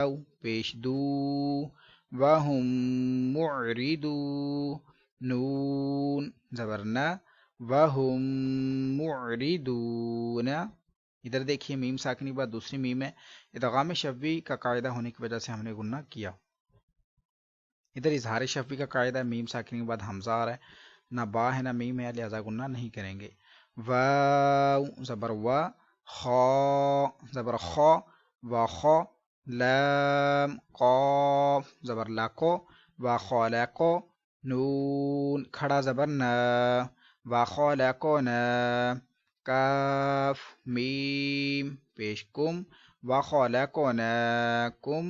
پیش دو وهم معرضو نون زبرنا وهم معرضون. ادھر دیکھیے میم ساکنی کے بعد دوسری میم ہے، ادغام شفوی کا قاعدہ ہونے کی وجہ سے ہم نے گننا کیا. ادھر اظہار شفوی کا قاعدہ ہے، میم ساکنی کے بعد حمزہ آ رہا ہے، نہ با ہے نہ میم ہے، لہذا گننا نہیں کریں گے. واو زبر وا، خا زبر خا و خا، لام قاف زبر لاکو و خالقو، نون کھڑا زبر نا و خالقو نا، کاف میم پیش کم و خالقو نا کم،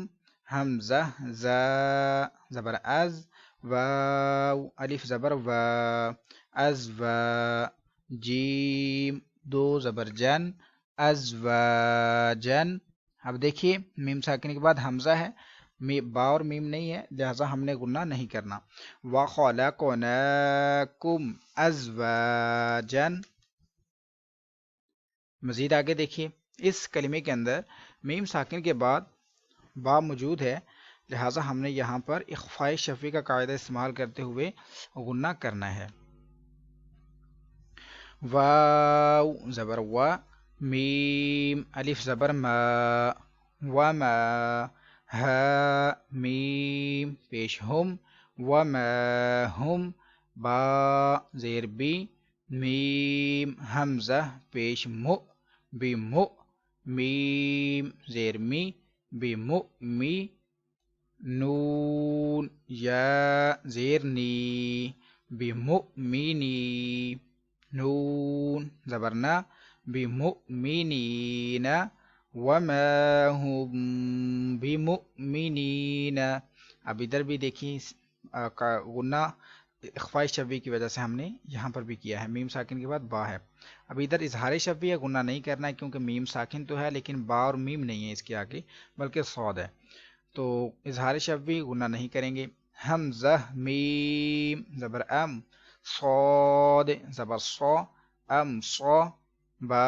حمزہ زا زبر از، واو الف زبر و، از و، جیم دو زبر جن، از و جن. اب دیکھیے میم ساکن کے بعد حمزہ ہے، با اور میم نہیں ہے، لہذا ہم نے گننا نہیں کرنا. وَخَلَقْنَاكُمْ أَزْوَاجًا. مزید آگے دیکھیے، اس کلمے کے اندر میم ساکن کے بعد با موجود ہے، لہٰذا ہم نے یہاں پر اخفاء شفوی کا قاعدہ استعمال کرتے ہوئے غنہ کرنا ہے. واو زبر وا، میم الف زبر ما، وما، ہا میم پیش ہم، وما ہم، با زیر بی، میم حمزہ پیش مو، بمو، میم زیر می، بمؤمی، نون یا زیر نی، بمؤمنی، نون زبرنا بمؤمنین، وما هم بمؤمنین. اب ادھر بھی دیکھیں غنہ اخفاء شفوی کی وجہ سے ہم نے یہاں پر بھی کیا ہے، میم ساکن کے بعد با ہے. اب ادھر اظہار شفوی ہے، غنہ نہیں کرنا ہے کیونکہ میم ساکن تو ہے لیکن با اور میم نہیں ہے اس کے آگے بلکہ صاد ہے، تو اظہار شفوی غنہ نہیں کریں گے. حمزہ میم زبر ام، صاد زبر صا، ام صا، با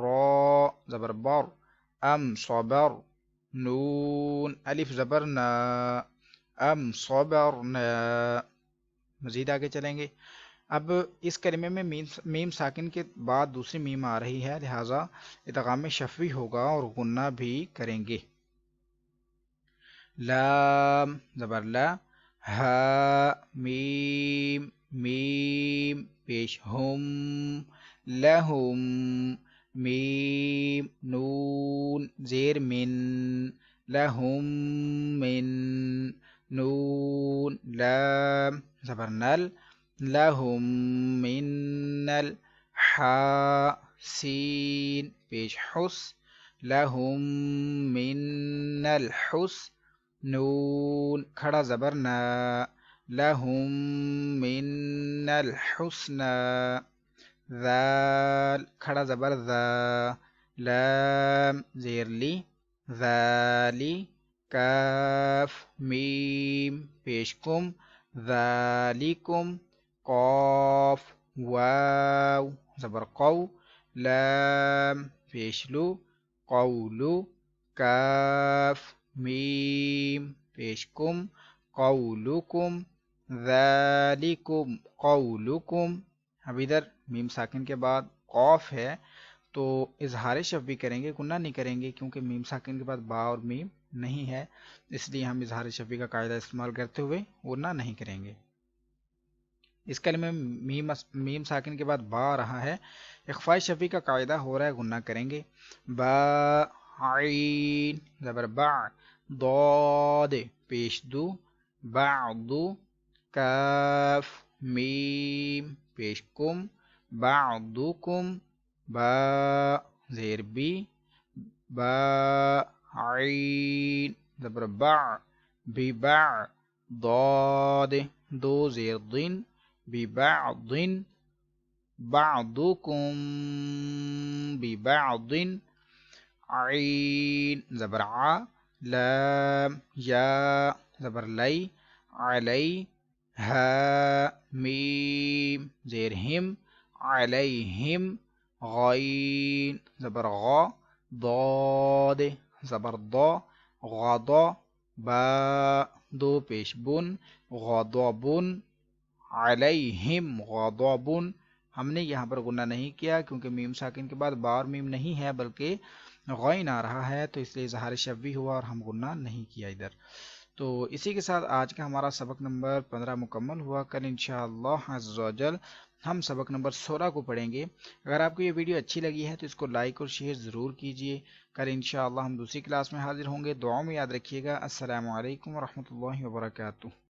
را زبر بر، ام صبر، نون الف زبر نا، ام صبرنا. مزید آگے چلیں گے. اب اس کلمے میں میم ساکن کے بعد دوسری میم آ رہی ہے، لہٰذا ادغام شفوی ہوگا اور غنہ بھی کریں گے. لام زبر لا، ہا میم میم پیش ہم، لہم، میم نون زیر من، لہم من، نون لام زبر نل، لہم من نل، حا سین پیش حس، لہم من الحس، نون کھڑا زبر نا، لہم من الحسنى، ذال کھڑا زبر ذا، لام زیر لی، ذالی، کاف میم پیش کم، ذالکم، قاف واو زبر قو، لام پیش لو، قولو، کاف میم پیش کم، قولکم، ذالکم قولکم. اب ادھر میم ساکن کے بعد قاف ہے تو اظہار شفوی کریں گے، غنہ نہیں کریں گے کیونکہ میم ساکن کے بعد با اور میم نہیں ہے، اس لیے ہم اظہار شفوی کا قاعدہ استعمال کرتے ہوئے غنہ نہیں کریں گے. اس کلمے میں میم ساکن کے بعد با آ رہا ہے، اخفاء شفوی کا قاعدہ ہو رہا ہے، غنہ کریں گے. با عین زبر با، ضاد پیش دو، بعضو، کاف میم پیش کم، بعضکم، با زیر بی، با عین زبر با، ببع، ضاد دو زیر ضن، ببعض، بعضکم ببعض، عین زبر ع، لام یا زبر لی، علی، ہا میم زیر ہم، علیہم، غین زبر غا، ضاد زبر ضا، غضب دو پیش بن غضب علیہم غضب. ہم نے یہاں پر غنہ نہیں کیا کیونکہ میم ساکن کے بعد با اور میم نہیں ہے بلکہ غین آ رہا ہے، تو اس لیے اظہار شفوی ہوا اور ہم غنہ نہیں کیا ادھر. تو اسی کے ساتھ آج کا ہمارا سبق نمبر 15 مکمل ہوا. کل انشاءاللہ عز و جل ہم سبق نمبر 16 کو پڑھیں گے. اگر آپ کو یہ ویڈیو اچھی لگی ہے تو اس کو لائک اور شیئر ضرور کیجئے. کل انشاءاللہ ہم دوسری کلاس میں حاضر ہوں گے. دعاؤں میں یاد رکھیے گا. السلام علیکم ورحمۃ اللہ وبرکاتہ.